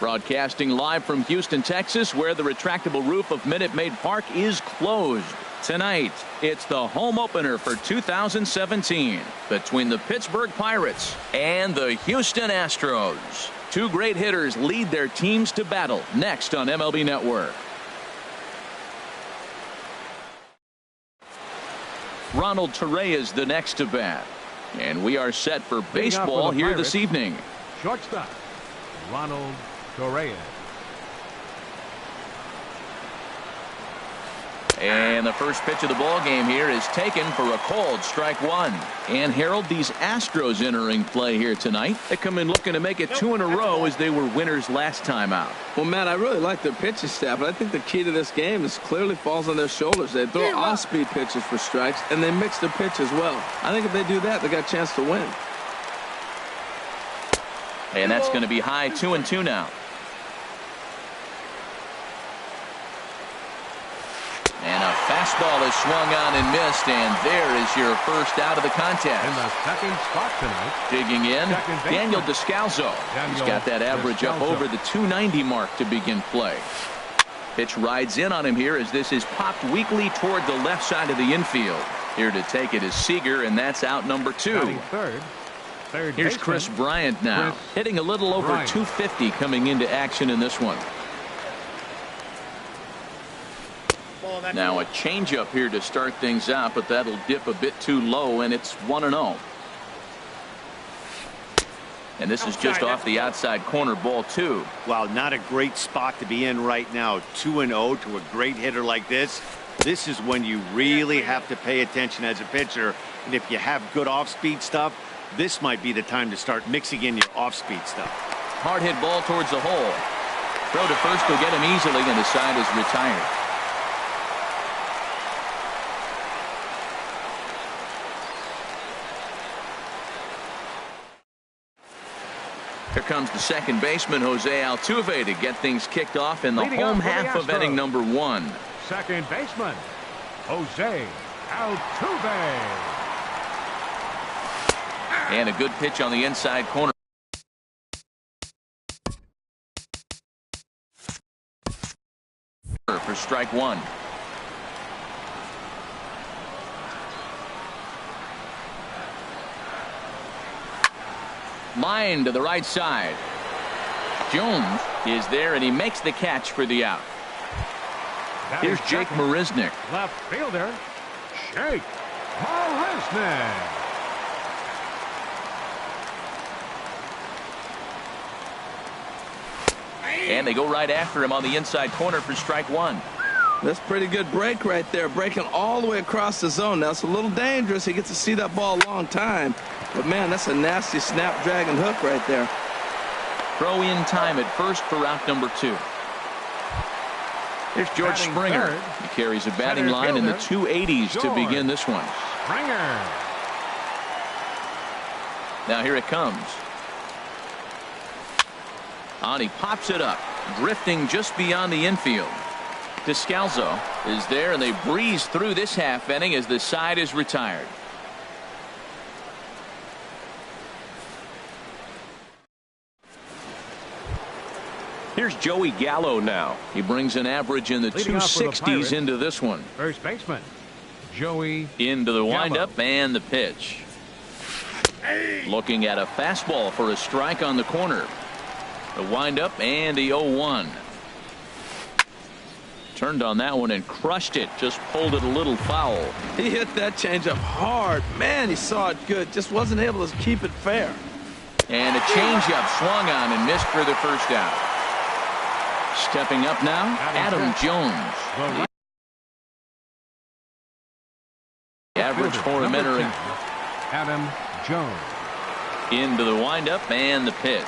Broadcasting live from Houston, Texas, where the retractable roof of Minute Maid Park is closed. Tonight, it's the home opener for 2017 between the Pittsburgh Pirates and the Houston Astros. Two great hitters lead their teams to battle next on MLB Network. Ronald Torreyes is the next to bat. And we are set for baseball here this evening. Shortstop, Ronald Torreyes. And the first pitch of the ball game here is taken for a called strike one. And Harold, these Astros entering play here tonight. They come in looking to make it two in a row as they were winners last time out. Well, Matt, I really like their pitching staff, but I think the key to this game is clearly falls on their shoulders. They throw off-speed pitches for strikes, and they mix their pitch as well. I think if they do that, they got a chance to win. And that's going to be high 2-2 now. And a fastball is swung on and missed, and there is your first out of the contest. In the second spot tonight. Digging in, Daniel Descalso. He's got that average up over the 290 mark to begin play. Pitch rides in on him here as this is popped weakly toward the left side of the infield. Here to take it is Seager, and that's out number 2. Here's Chris Bryant now, hitting a little over 250 coming into action in this one. Now a changeup here to start things out, but that'll dip a bit too low, and it's 1-0. And this is just off the outside corner, ball 2. Wow, not a great spot to be in right now. 2-0 to a great hitter like this. This is when you really have to pay attention as a pitcher. And if you have good off-speed stuff, this might be the time to start mixing in your off-speed stuff. Hard hit ball towards the hole. Throw to first will get him easily, and the side is retired. Here comes the second baseman, Jose Altuve, to get things kicked off in the home half of inning number 1. Second baseman, Jose Altuve. And a good pitch on the inside corner. For strike 1. Line to the right side. Jones is there, and he makes the catch for the out. Here's Jake Marisnick. Left fielder, Jake Marisnick. And they go right after him on the inside corner for strike 1. That's a pretty good break right there, breaking all the way across the zone. Now, it's a little dangerous. He gets to see that ball a long time. But, man, that's a nasty snap-dragon hook right there. Throw in time at first for out number 2. Here's George Springer. He carries a batting line in the 280s to begin this one. Springer. Now here it comes. On, he pops it up, drifting just beyond the infield. Descalso is there, and they breeze through this half inning as the side is retired. Here's Joey Gallo now. He brings an average in the 260s into this one. First baseman, Joey into the Gallo. windup and the pitch. Looking at a fastball for a strike on the corner. The windup and the 0-1. Turned on that one and crushed it. Just pulled it a little foul. He hit that changeup hard. Man, he saw it good. Just wasn't able to keep it fair. And a changeup swung on and missed for the first out. Stepping up now, Adam Jones. The average for him entering. Adam Jones. Into the windup and the pitch.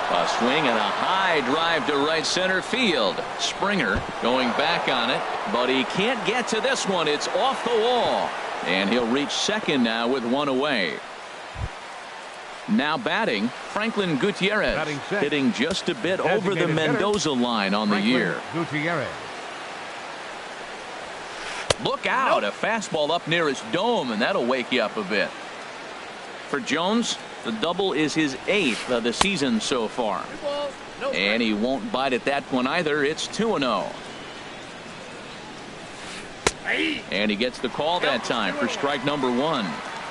A swing and a high drive to right center field. Springer going back on it, but he can't get to this one. It's off the wall. And he'll reach second now with one away. Now batting, Franklin Gutierrez, hitting just a bit over the Mendoza line on the year. Gutierrez. Look out, a fastball up near his dome, and that'll wake you up a bit. For Jones, The double is his 8th of the season so far. And he won't bite at that one either. It's 2-0. And he gets the call that time for strike number 1.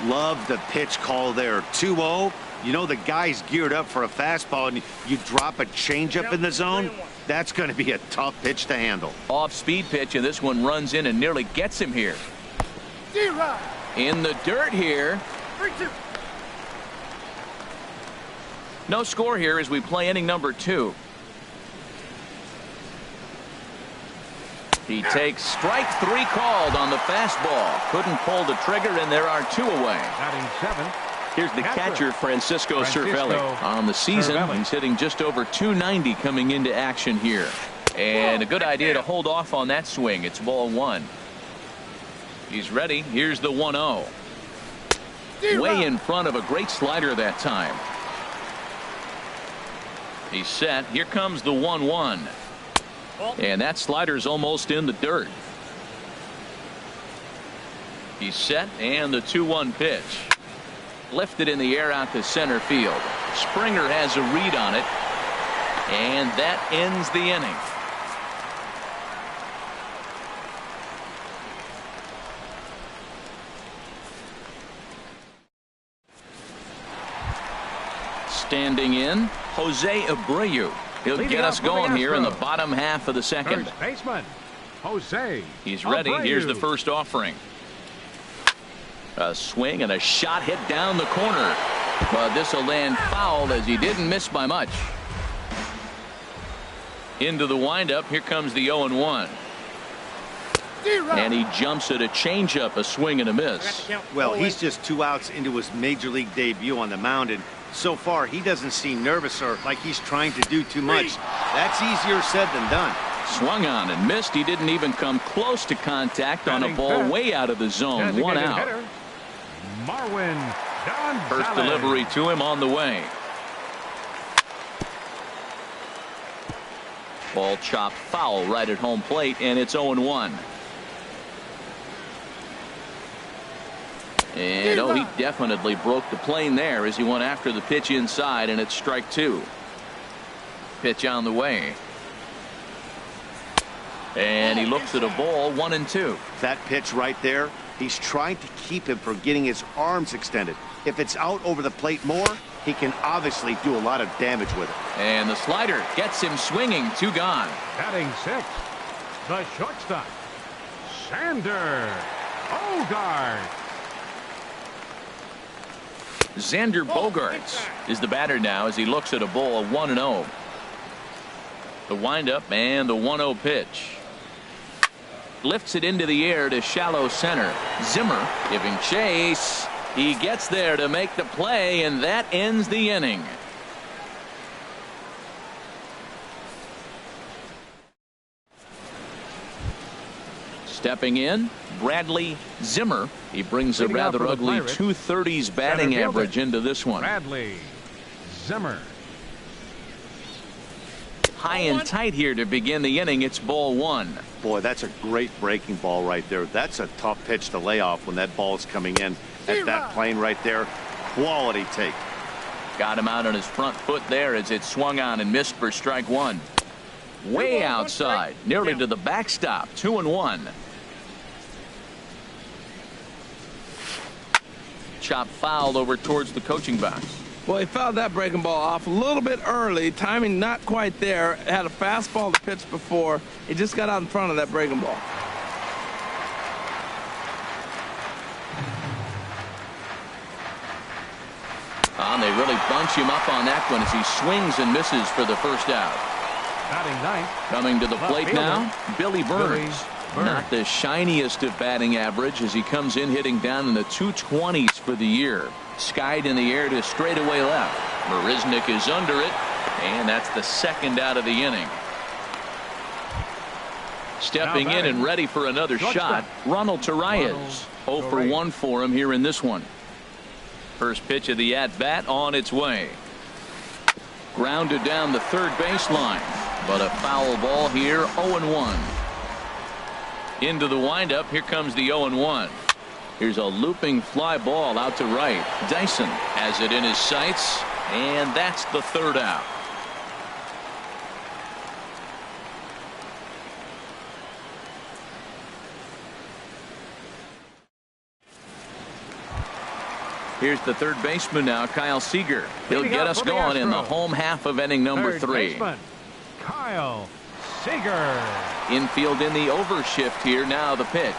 Love the pitch call there. 2-0. You know the guy's geared up for a fastball, and you drop a changeup in the zone. That's going to be a tough pitch to handle. Off-speed pitch, and this one runs in and nearly gets him here. In the dirt here. No score here as we play inning number 2. He takes strike 3 called on the fastball. Couldn't pull the trigger, and there are 2 away. Batting 7. Here's the catcher, Francisco Cervelli. On the season, he's hitting just over 290 coming into action here. And a good idea to hold off on that swing. It's ball 1. He's ready. Here's the 1-0. Way in front of a great slider that time. He's set. Here comes the 1-1. And that slider's almost in the dirt. He's set, and the 2-1 pitch. Lifted in the air out to center field. Springer has a read on it. And that ends the inning. Standing in, Jose Abreu. He'll get us going here in the bottom half of the second. First baseman, Jose. He's ready. Abreu. Here's the first offering. A swing and a shot hit down the corner. But this will land foul as he didn't miss by much. Into the windup. Here comes the 0-1. And he jumps at a changeup, a swing and a miss. Well, he's just 2 outs into his major league debut on the mound, and so far he doesn't seem nervous or like he's trying to do too much. That's easier said than done. Swung on and missed. He didn't even come close to contact on a ball way out of the zone. 1 out. Hitter, Marwin Gonzalez. First delivery to him on the way. Ball chopped foul right at home plate, and it's 0-1. And he definitely broke the plane there as he went after the pitch inside, and it's strike 2. Pitch on the way. And he looks at a ball, 1-2. That pitch right there, he's trying to keep him from getting his arms extended. If it's out over the plate more, he can obviously do a lot of damage with it. And the slider gets him swinging. 2 gone. Batting 6, the shortstop, Xander Bogaerts. Xander Bogaerts is the batter now as he looks at a ball, 1-0. The windup and the 1-0 pitch. Lifts it into the air to shallow center. Zimmer giving chase. He gets there to make the play, and that ends the inning. Stepping in, Bradley Zimmer. He brings a rather ugly 230s batting average into this one. Bradley Zimmer. High and tight here to begin the inning. It's ball 1. Boy, that's a great breaking ball right there. That's a tough pitch to lay off when that ball's coming in at that plane right there. Quality take. Got him out on his front foot there as it swung on and missed for strike 1. Way outside, nearly to the backstop. 2-1. Chop foul over towards the coaching box. Well, he fouled that breaking ball off a little bit early. Timing not quite there. Had a fastball to pitch before. He just got out in front of that breaking ball. And they really bunch him up on that one as he swings and misses for the first out. Batting 9. Coming to the plate now, Billy Burns. Not the shiniest of batting average as he comes in hitting down in the 220s for the year. Skied in the air to straightaway left. Marisnick is under it, and that's the second out of the inning. Stepping in and ready for another shot, Ronald Torreyes. 0 for 1 for him here in this one. First pitch of the at-bat on its way. Grounded down the third baseline, but a foul ball here. 0-1. Into the windup. Here comes the 0-1. Here's a looping fly ball out to right. Dyson has it in his sights, and that's the third out. Here's the third baseman now, Kyle Seager. He'll get us going in the home half of inning number 3. Baseman, Kyle Seager. Infield in the overshift here. Now the pitch.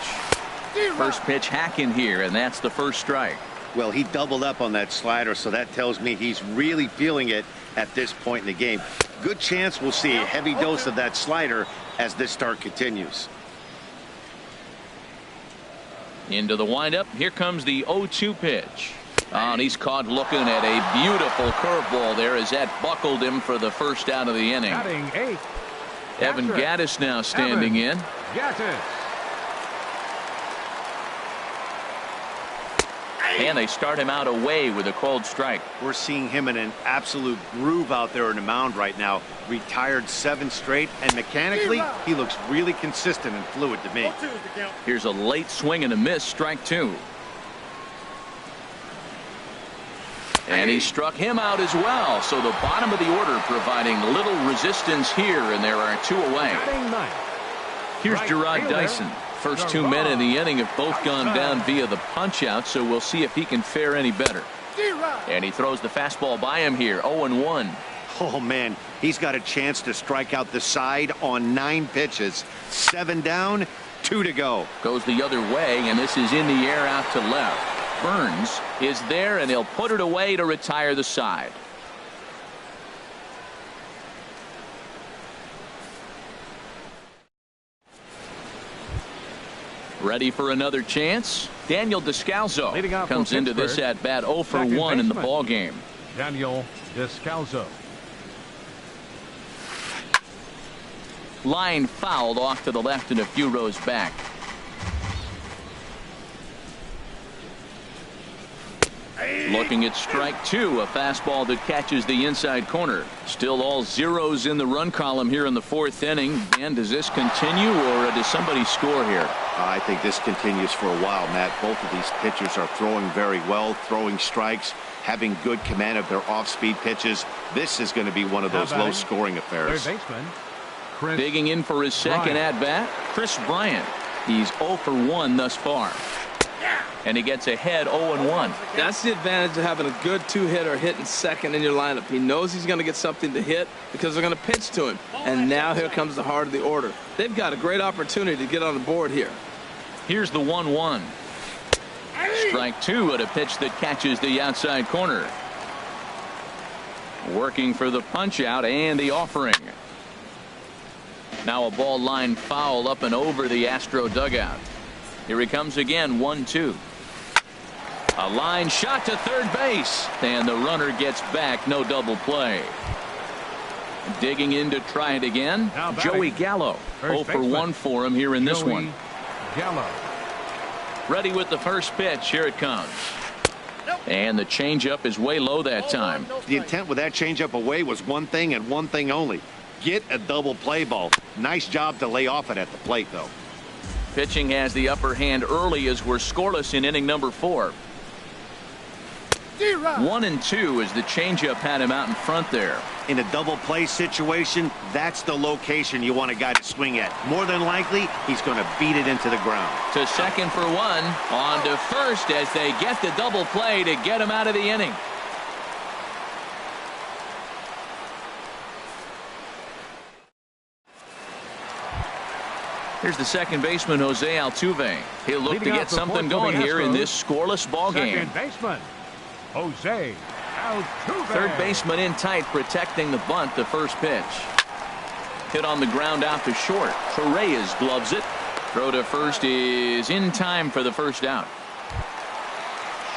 First pitch hacking here, and that's the first strike. Well, he doubled up on that slider, so that tells me he's really feeling it at this point in the game. Good chance we'll see a heavy dose of that slider as this start continues. Into the windup. Here comes the 0-2 pitch. And he's caught looking at a beautiful curveball there as that buckled him for the first out of the inning. Batting 8. Evan Gattis now standing in. Gattis. And they start him out away with a called strike. We're seeing him in an absolute groove out there in the mound right now. Retired 7 straight, and mechanically, he looks really consistent and fluid to me. Here's a late swing and a miss, strike 2. And he struck him out as well. So the bottom of the order providing little resistance here, and there are 2 away. Here's Gerard Dyson. First 2 men in the inning have both gone down via the punch out, so we'll see if he can fare any better. And he throws the fastball by him here, 0-1. Oh, man, he's got a chance to strike out the side on 9 pitches. 7 down, 2 to go. Goes the other way, and this is in the air out to left. Burns is there, and he'll put it away to retire the side. Ready for another chance? Daniel Descalso comes into this at bat 0 for 1 in the ball game. Daniel Descalso. Line fouled off to the left and a few rows back. Looking at strike 2, a fastball that catches the inside corner. Still all zeros in the run column here in the 4th inning. And does this continue, or does somebody score here? I think this continues for a while, Matt. Both of these pitchers are throwing very well, throwing strikes, having good command of their off-speed pitches. This is going to be one of those low-scoring affairs. Third baseman, Chris Digging in for his second at-bat, Chris Bryant. He's 0 for 1 thus far. And he gets ahead 0-1. That's the advantage of having a good 2-hitter hitting second in your lineup. He knows he's going to get something to hit because they're going to pitch to him. And now here comes the heart of the order. They've got a great opportunity to get on the board here. Here's the 1-1. Strike 2 at a pitch that catches the outside corner. Working for the punch out and the offering. Now a ball line foul up and over the Astro dugout. Here he comes again, 1-2. A line shot to third base, and the runner gets back. No double play. Digging in to try it again, Joey Gallo. 0 for 1 for him here in this one. Gallo. Ready with the first pitch. Here it comes. And the changeup is way low that time. The intent with that changeup away was one thing and one thing only. Get a double play ball. Nice job to lay off it at the plate, though. Pitching has the upper hand early as we're scoreless in inning number 4. 1-2 as the changeup had him out in front there. In a double play situation, that's the location you want a guy to swing at. More than likely, he's going to beat it into the ground. To second for 1. On to first as they get the double play to get him out of the inning. Here's the second baseman, Jose Altuve. He'll look to get something going here in this scoreless ball game. Second baseman, Jose Altuve. Third baseman in tight, protecting the bunt. The first pitch. Hit on the ground out to short. Torres gloves it. Throw to first is in time for the first out.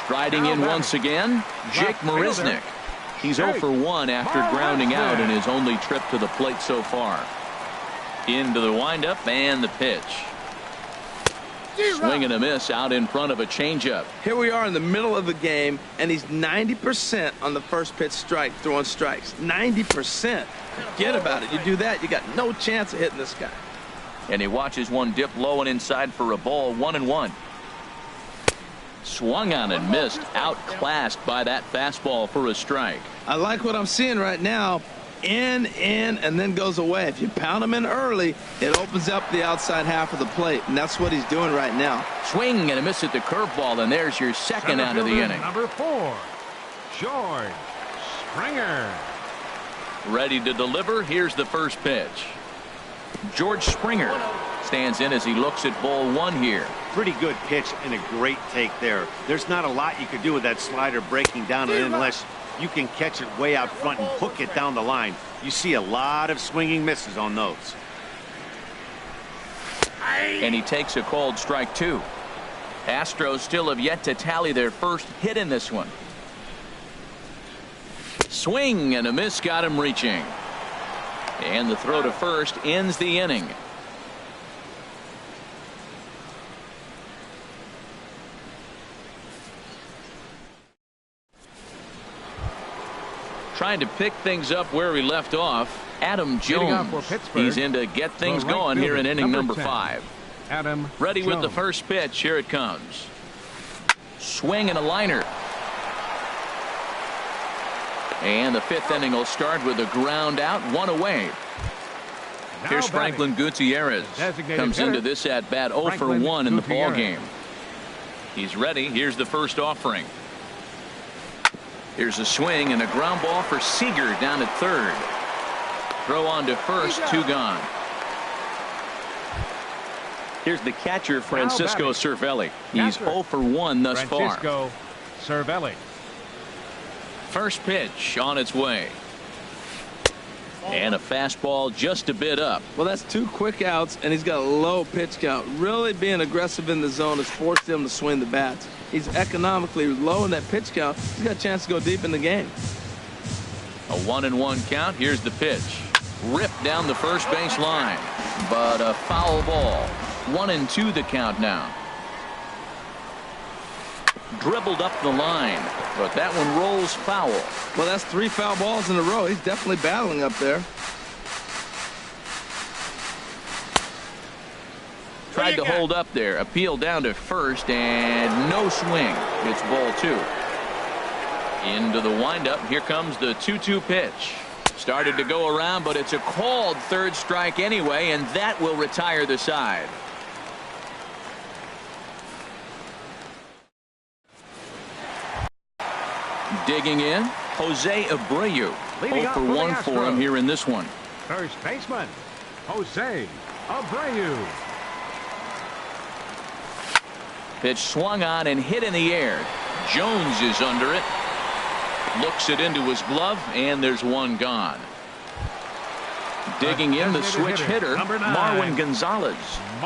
Striding in once again, Jake Marisnick. He's 0 for 1 after grounding out in his only trip to the plate so far. Into the windup and the pitch. Swing and a miss out in front of a changeup. Here we are in the middle of the game, and he's 90% on the first pitch strike, throwing strikes. 90%. Forget about it. You do that, you got no chance of hitting this guy. And he watches one dip low and inside for a ball, 1-1. Swung on and missed, outclassed by that fastball for a strike. I like what I'm seeing right now. In, and then goes away. If you pound him in early, it opens up the outside half of the plate, and that's what he's doing right now. Swing and a miss at the curveball, and there's your second out of the inning. Number 4, George Springer. Ready to deliver. Here's the first pitch. George Springer stands in as he looks at ball 1 here. Pretty good pitch and a great take there. There's not a lot you could do with that slider breaking down unless you can catch it way out front and hook it down the line. You see a lot of swinging misses on those. And he takes a called strike 2. Astros still have yet to tally their first hit in this one. Swing and a miss got him reaching. And the throw to first ends the inning. Trying to pick things up where we left off. Adam Jones. He's in to get things going here in inning number 5. Adam Ready Jones. with the first pitch. Here it comes. Swing and a liner. And the 5th inning will start with a ground out, 1 away. Here's Franklin Gutierrez. Comes into this at bat 0 for 1 in the ball game. He's ready. Here's the first offering. Here's a swing and a ground ball for Seager down at third. Throw on to first, 2 gone. Here's the catcher, Francisco Cervelli. He's 0 for 1 thus far. Francisco Cervelli. First pitch on its way. And a fastball just a bit up. Well, that's 2 quick outs, and he's got a low pitch count. Really being aggressive in the zone has forced him to swing the bats. He's economically low in that pitch count. He's got a chance to go deep in the game. A 1-1 count. Here's the pitch. Ripped down the first base line, but a foul ball. 1-2 the count now. Dribbled up the line, but that one rolls foul. Well, that's 3 foul balls in a row. He's definitely battling up there. Tried to hold up there. Appeal down to first, and no swing. It's ball 2. Into the windup. Here comes the 2-2 pitch. Started to go around, but it's a called third strike anyway, and that will retire the side. Digging in, Jose Abreu. 0 for 1 for him here in this one. First baseman, Jose Abreu. Pitch swung on and hit in the air. Jones is under it. Looks it into his glove, and there's 1 gone. Digging in, the switch hitter, Marwin Gonzalez.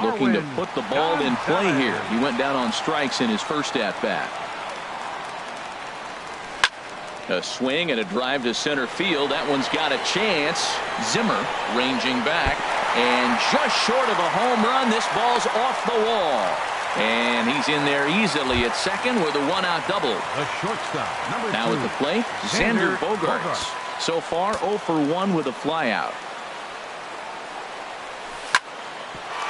Looking to put the ball in play here. He went down on strikes in his first at-bat. A swing and a drive to center field. That one's got a chance. Zimmer ranging back, and just short of a home run. This ball's off the wall. And he's in there easily at second with a 1-out double. The shortstop, number 2. Now at the plate, Xander Bogaerts. So far 0 for 1 with a flyout.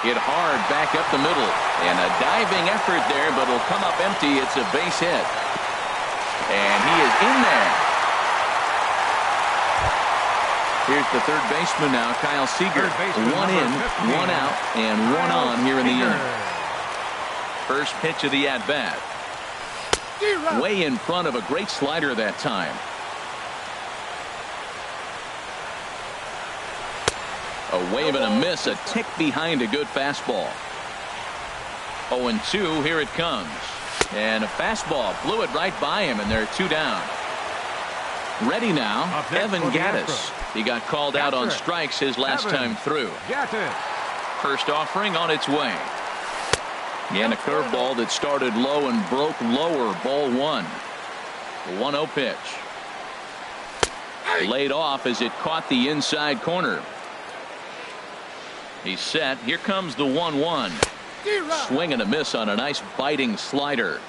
Hit hard back up the middle, and a diving effort there, but it'll come up empty. It's a base hit. And he is in there. Here's the third baseman now, Kyle Seager. 1 in, 1 out, and 1 on here in the inning. First pitch of the at-bat. Way in front of a great slider that time. A wave and a miss, a tick behind a good fastball. 0-2, here it comes. And a fastball blew it right by him, and they're 2 down. Ready now, Evan Gattis. He got called out on strikes his last time through. First offering on its way. And a curveball that started low and broke lower, ball 1. The 1-0 pitch. Laid off as it caught the inside corner. He's set. Here comes the 1-1. Swing and a miss on a nice biting slider.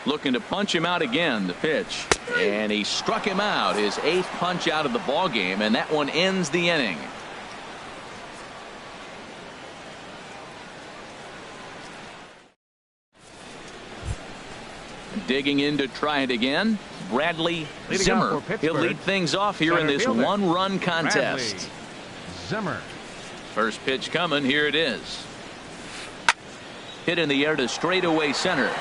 Looking to punch him out again, the pitch. And he struck him out, his 8th punch out of the ball game, and that one ends the inning. Digging in to try it again, Bradley Zimmer. He'll lead things off here in this one-run contest. Bradley Zimmer. First pitch coming. Here it is. Hit in the air to straightaway center.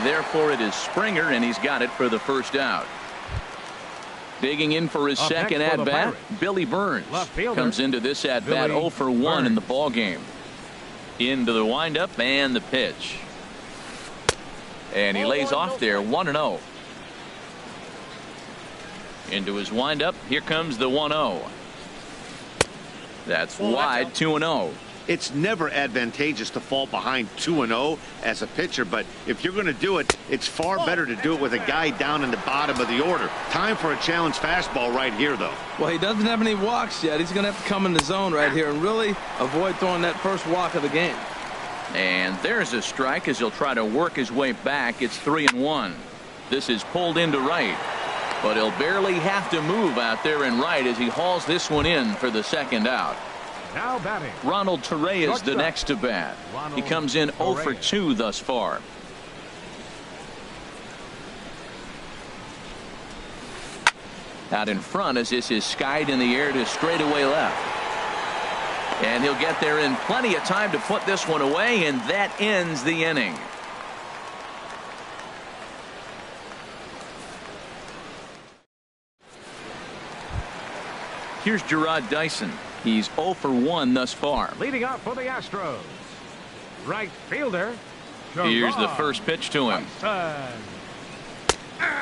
Therefore, it is Springer, and he's got it for the first out. Digging in for his second at-bat, Billy Burns comes into this at-bat 0 for 1 in the ballgame. Into the windup and the pitch. And he lays off there 1-0. Into his windup. Here comes the 1-0. That's wide, 2-0. It's never advantageous to fall behind 2-0 as a pitcher, but if you're going to do it, it's far better to do it with a guy down in the bottom of the order. Time for a challenge fastball right here, though. Well, he doesn't have any walks yet. He's going to have to come in the zone right here and really avoid throwing that first walk of the game. And there's a strike as he'll try to work his way back. It's 3-1. This is pulled into right, but he'll barely have to move out there in right as he hauls this one in for the second out. Now batting, Ronald Torreyes is the next to bat. He comes in 0 for 2 thus far. Out in front as this is skied in the air to straightaway left. And he'll get there in plenty of time to put this one away, and that ends the inning. Here's Gerard Dyson. He's 0 for 1 thus far. leading off for the Astros, right fielder. Here's the Gerard first pitch to him. Dyson.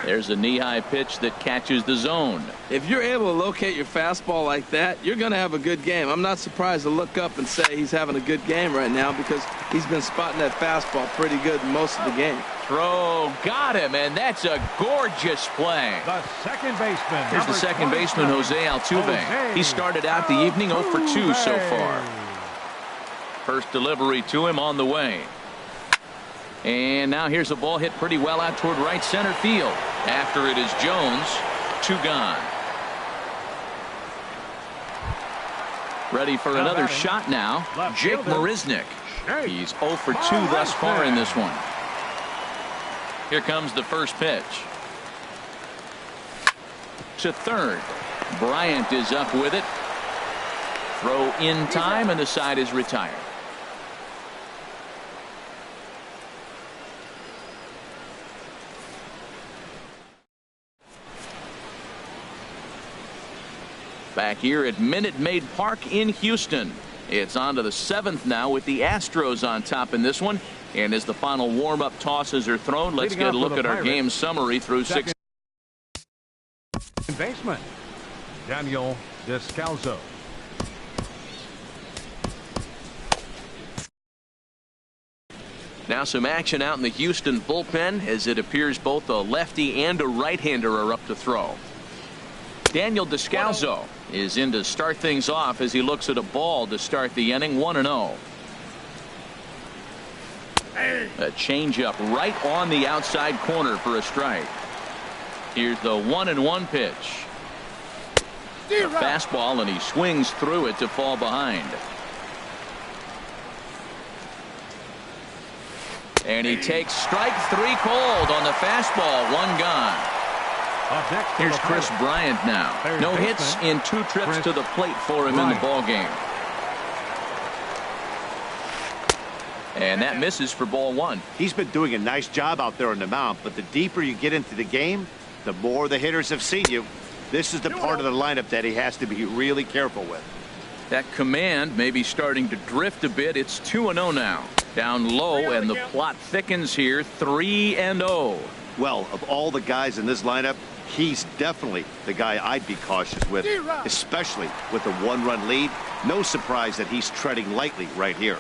There's a knee-high pitch that catches the zone. If you're able to locate your fastball like that, you're going to have a good game. I'm not surprised to look up and say he's having a good game right now because he's been spotting that fastball pretty good most of the game. Throw, got him, and that's a gorgeous play. The second baseman. Here's the second baseman, Jose Altuve. He started out the evening 0 for 2 so far. First delivery to him on the way. And now here's a ball hit pretty well out toward right center field. After it is Jones. 2 gone. Ready for another shot now. Jake Marisnick. He's 0 for 2 thus far in this one. Here comes the first pitch. To third. Bryant is up with it. Throw in time, and the side is retired. Back here at Minute Maid Park in Houston. It's on to the 7th now with the Astros on top in this one. And as the final warm-up tosses are thrown, let's get a look at our game summary through 6. Baseman Daniel Descalzo. Now some action out in the Houston bullpen as it appears both a lefty and a right-hander are up to throw. Daniel Descalzo is in to start things off as he looks at a ball to start the inning. 1-0. A changeup right on the outside corner for a strike. Here's the 1-1 pitch. A fastball, and he swings through it to fall behind. And he takes strike 3 cold on the fastball. 1 gone. Here's Chris Bryant now. No hits in 2 trips to the plate for him in the ball game. And that misses for ball 1. He's been doing a nice job out there on the mound, but the deeper you get into the game, the more the hitters have seen you. This is the part of the lineup that he has to be really careful with. That command may be starting to drift a bit. It's 2-0 now. Down low, and the plot thickens here. 3-0. Well, of all the guys in this lineup, he's definitely the guy I'd be cautious with, especially with a 1-run lead. No surprise that he's treading lightly right here.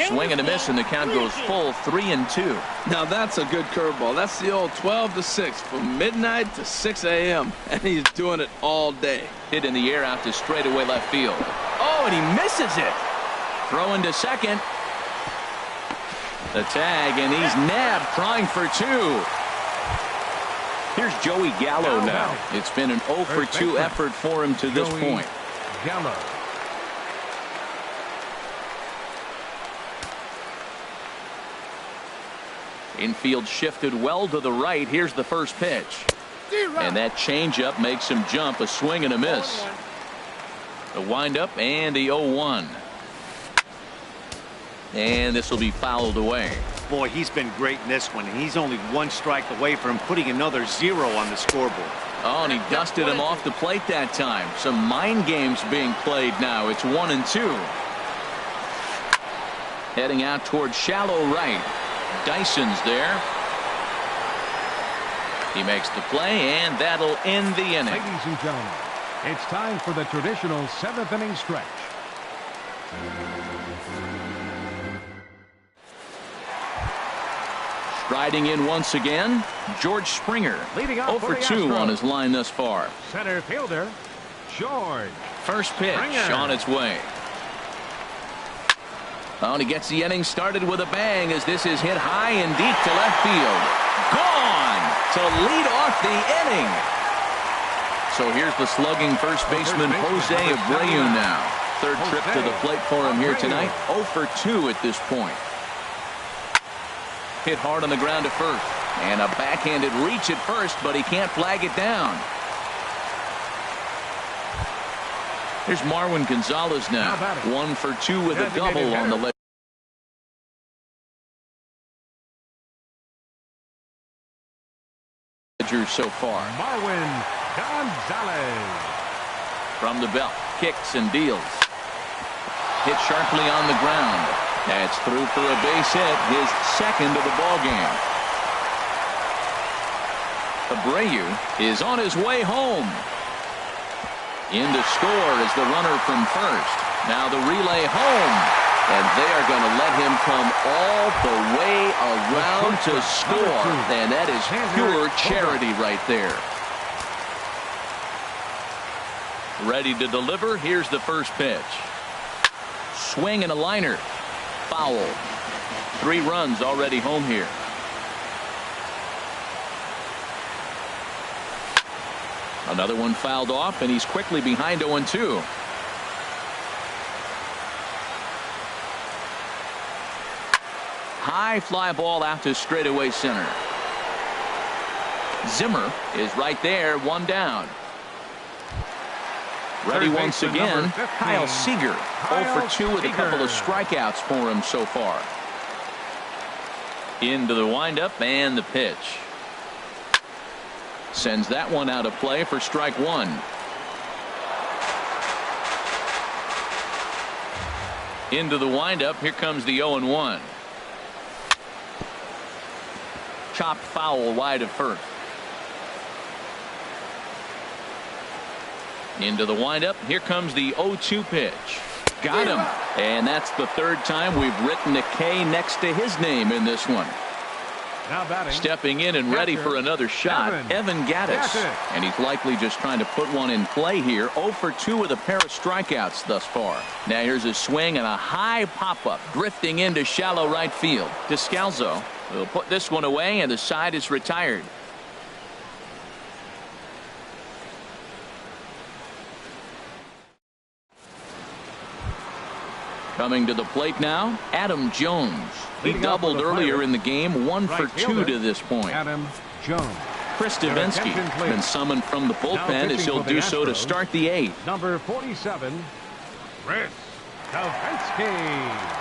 Swing and a miss, and the count goes full. 3-2. Now that's a good curveball. That's the old 12 to 6 from midnight to 6 a.m. and he's doing it all day. Hit in the air out to straightaway left field. Oh, and he misses it. Throw into second. The tag, and he's nabbed, trying for 2. Here's Joey Gallo now. It's been an 0 for 2 effort for him to this point. Gallo. Infield shifted well to the right. Here's the first pitch. And that changeup makes him jump. A swing and a miss. The windup and the 0-1. And this will be fouled away. Boy, he's been great in this one, and he's only one strike away from putting another 0 on the scoreboard. Oh, and he dusted him off the plate that time. Some mind games being played now. It's 1-2. Heading out towards shallow right. Dyson's there. He makes the play, and that'll end the inning. Ladies and gentlemen, it's time for the traditional 7th inning stretch. Striding in once again, George Springer. Leading off 0 for 2 on his line thus far. Center fielder, George. First pitch Springer on its way. Oh, and he gets the inning started with a bang as this is hit high and deep to left field. Gone to lead off the inning. So here's the slugging first baseman Jose Abreu now. Third trip to the plate for him here tonight. 0 for 2 at this point. Hit hard on the ground to first. And a backhanded reach at first, but he can't flag it down. Here's Marwin Gonzalez now. 1 for 2 with a double on the leg. So far. Marwin Gonzalez. From the belt. Kicks and deals. Hit sharply on the ground. That's through for a base hit, his second of the ball game. Abreu is on his way home. In to score is the runner from first. Now the relay home. And they are going to let him come all the way around to score. And that is pure charity right there. Ready to deliver. Here's the first pitch. Swing and a liner. Foul. 3 runs already home here. Another one fouled off, and he's quickly behind 0-2. High fly ball out to straightaway center. Zimmer is right there, 1 down. Ready once again, Kyle Seager. 0 for 2 with a couple of strikeouts for him so far. Into the windup and the pitch. Sends that one out of play for strike 1. Into the windup. Here comes the 0-1. Chopped foul wide of first. Into the windup. Here comes the 0-2 pitch. Got him. And that's the 3rd time we've written a K next to his name in this one. Now batting. Stepping in and ready for another shot, Evan Gattis. And he's likely just trying to put one in play here. 0 for 2 with a pair of strikeouts thus far. Now here's a swing and a high pop-up drifting into shallow right field. Descalzo will put this one away, and the side is retired. Coming to the plate now, Adam Jones. He doubled earlier in the game, 1 for 2 to this point. Adam Jones. Chris Davinsky been summoned from the bullpen as he'll do so to start the 8th. Number 47, Chris Davinsky.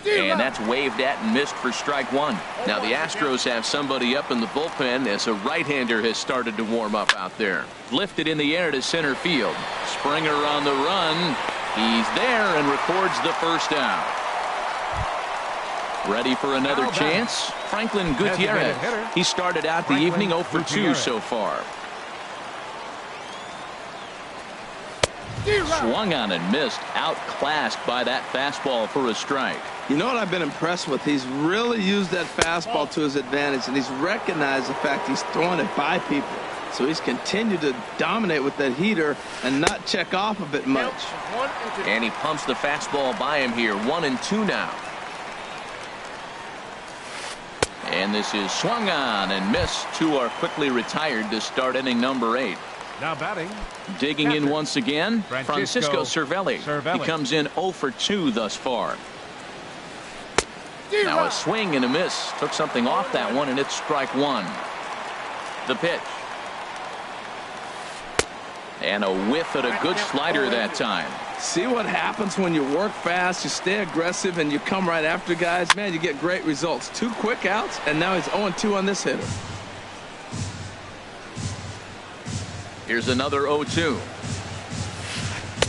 And that's waved at and missed for strike 1. Now the Astros have somebody up in the bullpen as a right-hander has started to warm up out there. Lifted in the air to center field. Springer on the run. He's there and records the first down. Ready for another chance? Franklin Gutierrez. He started out the evening 0 for 2 so far. Swung on and missed, outclassed by that fastball for a strike. You know what I've been impressed with? He's really used that fastball to his advantage, and he's recognized the fact he's throwing it by people. So he's continued to dominate with that heater and not check off a bit much. And he pumps the fastball by him here. 1-2 now. And this is swung on and missed. Two are quickly retired to start inning number 8. Now batting. Digging in once again, Francisco Cervelli. He comes in 0 for 2 thus far. Now a swing and a miss. Took something off that one, and it's strike 1. The pitch. And a whiff at a good slider that time. See what happens when you work fast, you stay aggressive, and you come right after guys? Man, you get great results. 2 quick outs, and now he's 0-2 on this hitter. Here's another 0-2.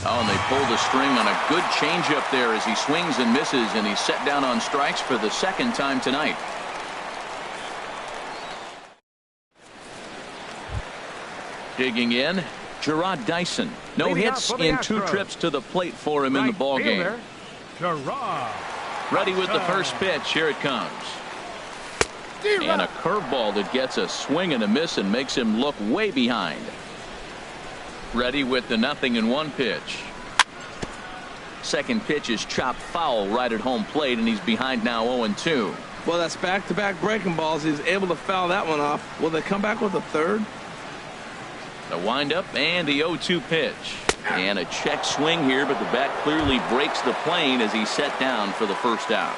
Oh, and they pull the string on a good changeup there as he swings and misses, and he's set down on strikes for the second time tonight. Digging in, Gerard Dyson. No hits in 2 trips to the plate for him in the ball game. Ready with the first pitch. Here it comes. And a curveball that gets a swing and a miss and makes him look way behind. Ready with the 0-1 pitch. Second pitch is chopped foul right at home plate, and he's behind now 0-2. Well, that's back-to-back breaking balls. He's able to foul that one off. Will they come back with a third? The windup and the 0-2 pitch. And a check swing here, but the bat clearly breaks the plane as he's set down for the first out.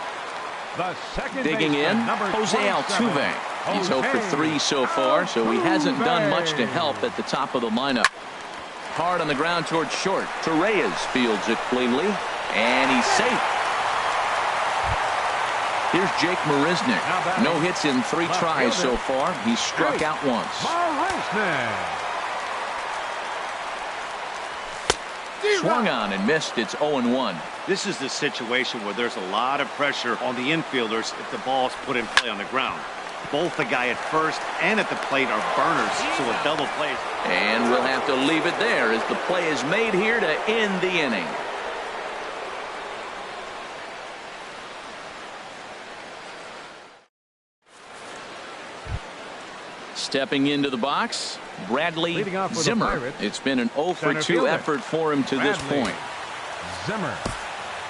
Digging in, Jose Altuve. He's 0 for 3 so far, so he hasn't done much to help at the top of the lineup. Hard on the ground towards short. Torreyes fields it cleanly, and he's safe. Here's Jake Marisnick. No hits in 3 tries so far. He's struck out once. Swung on and missed. It's 0-1. This is the situation where there's a lot of pressure on the infielders if the ball's put in play on the ground. Both the guy at first and at the plate are burners, so a double play. And we'll have to leave it there as the play is made here to end the inning. Stepping into the box, Bradley Zimmer. It's been an 0 for 2 effort for him to this point. Zimmer.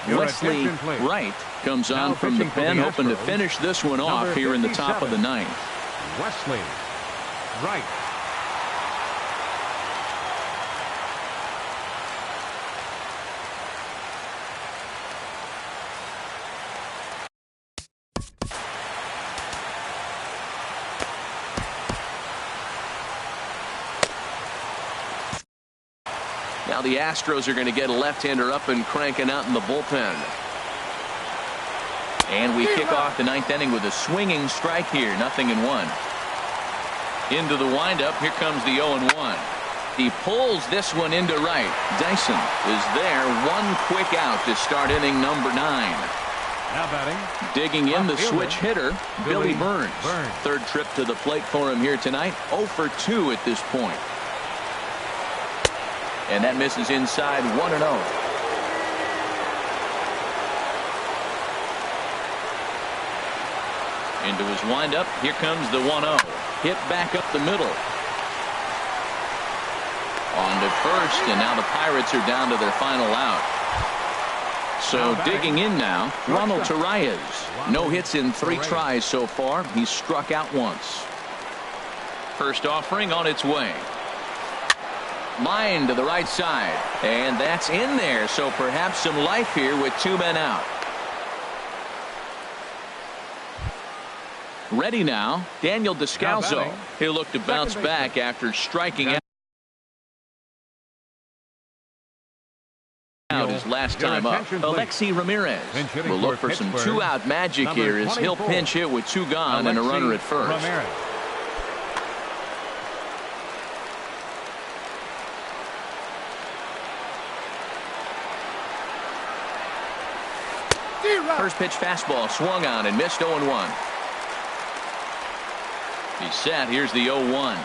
Wesley Wright comes on from the pen, hoping to finish this one off here in the top of the 9th. Wesley Wright. Now the Astros are going to get a left-hander up and cranking out in the bullpen. And we kick off the 9th inning with a swinging strike here. 0-1. Into the windup. Here comes the 0-1. He pulls this one into right. Dyson is there. 1 quick out to start inning number 9. Now batting. Digging in the switch hitter, Billy Burns. 3rd trip to the plate for him here tonight. 0 for 2 at this point. And that misses inside. 1-0. Into his windup. Here comes the 1-0. Hit back up the middle. On to first, and now the Pirates are down to their final out. So digging in now, Ronald Torreyes. No hits in 3 tries so far. He's struck out once. First offering on its way. Line to the right side, and that's in there, so perhaps some life here with 2 men out. Ready now, Daniel Descalso. He'll look to bounce back after striking out his last time up. Alexi Ramirez will look for some 2-out magic here as he'll pinch hit with 2 gone and a runner at first. First pitch fastball swung on and missed. 0-1. He's set. Here's the 0-1.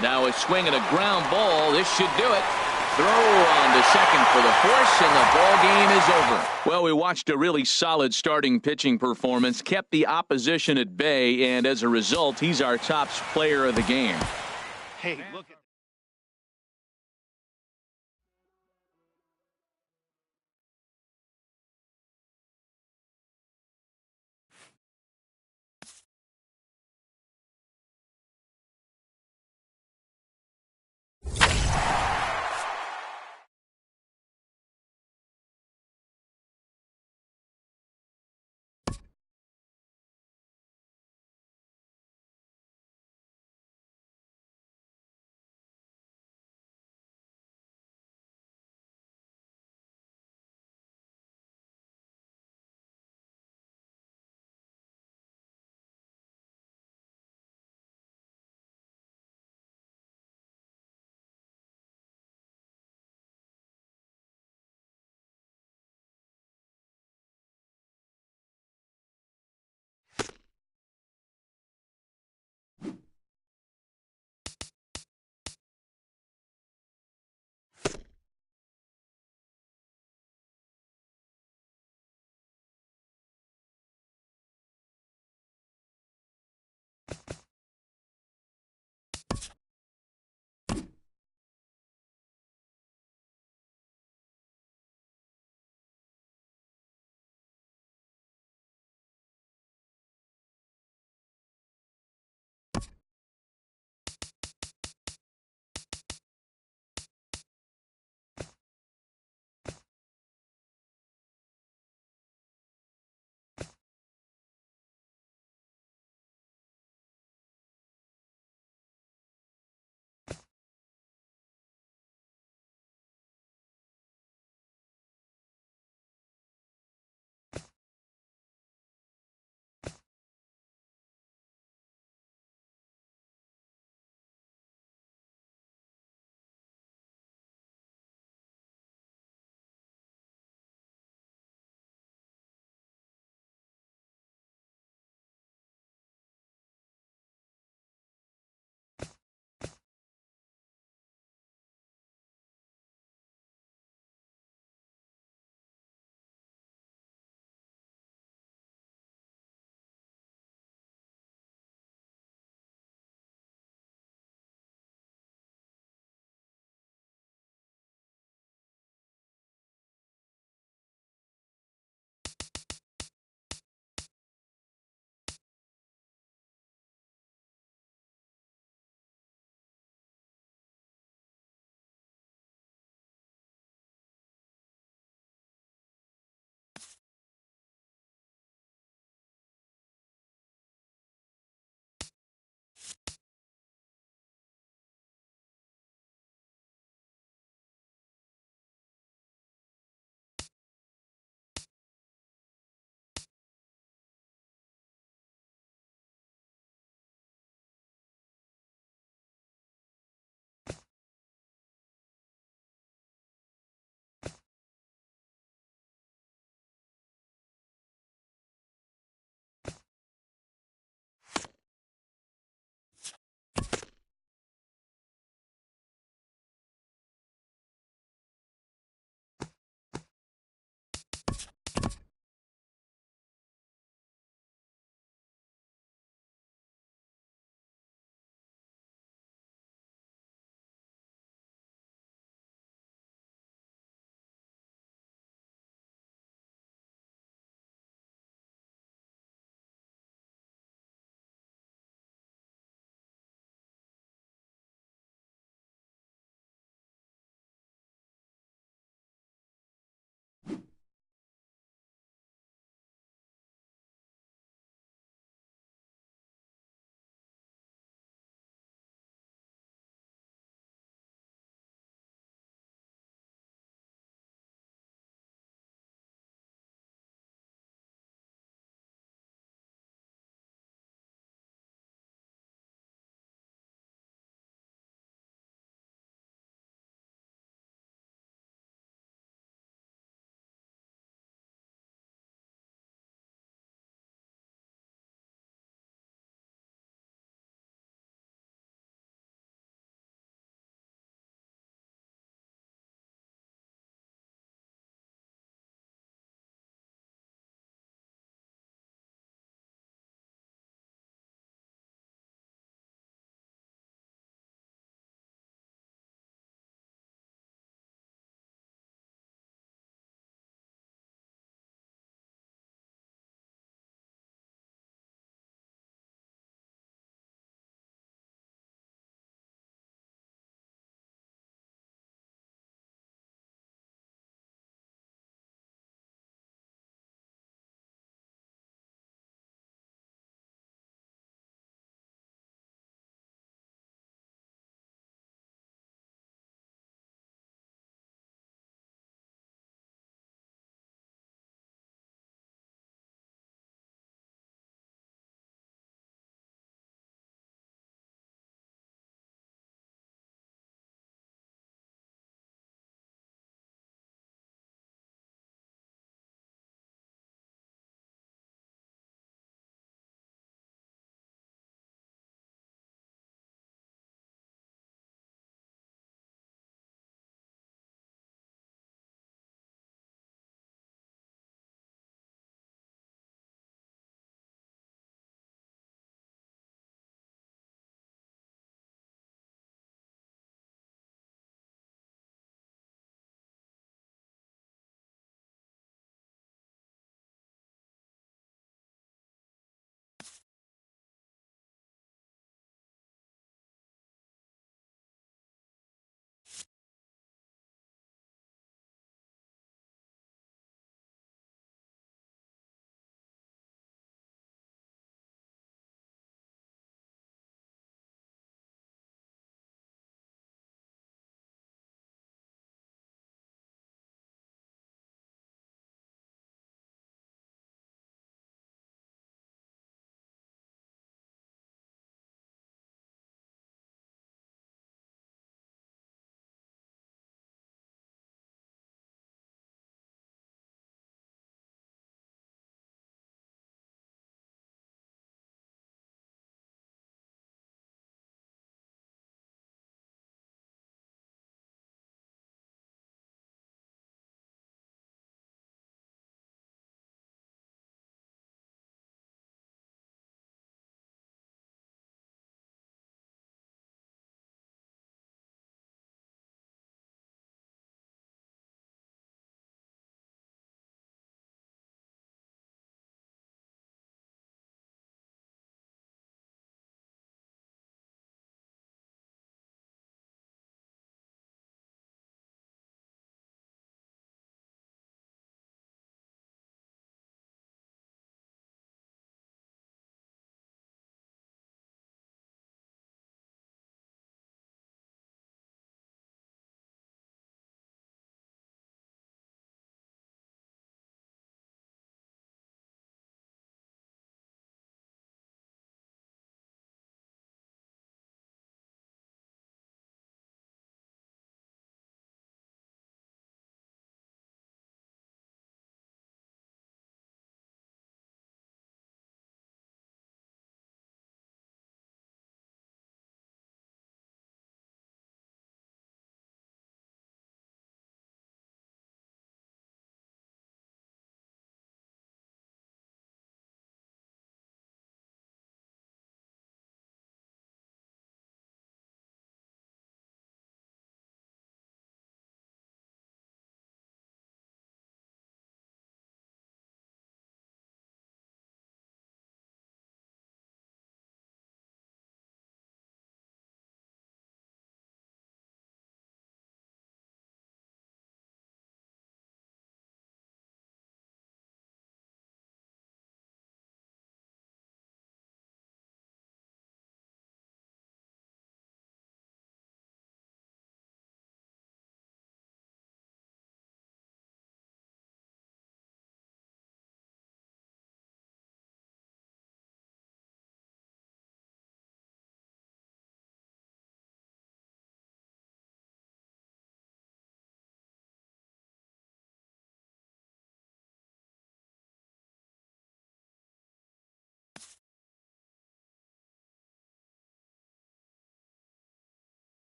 Now a swing and a ground ball. This should do it. throw on to second for the force, and the ball game is over. Well, we watched a really solid starting pitching performance, kept the opposition at bay, and as a result, he's our top player of the game. Hey, look at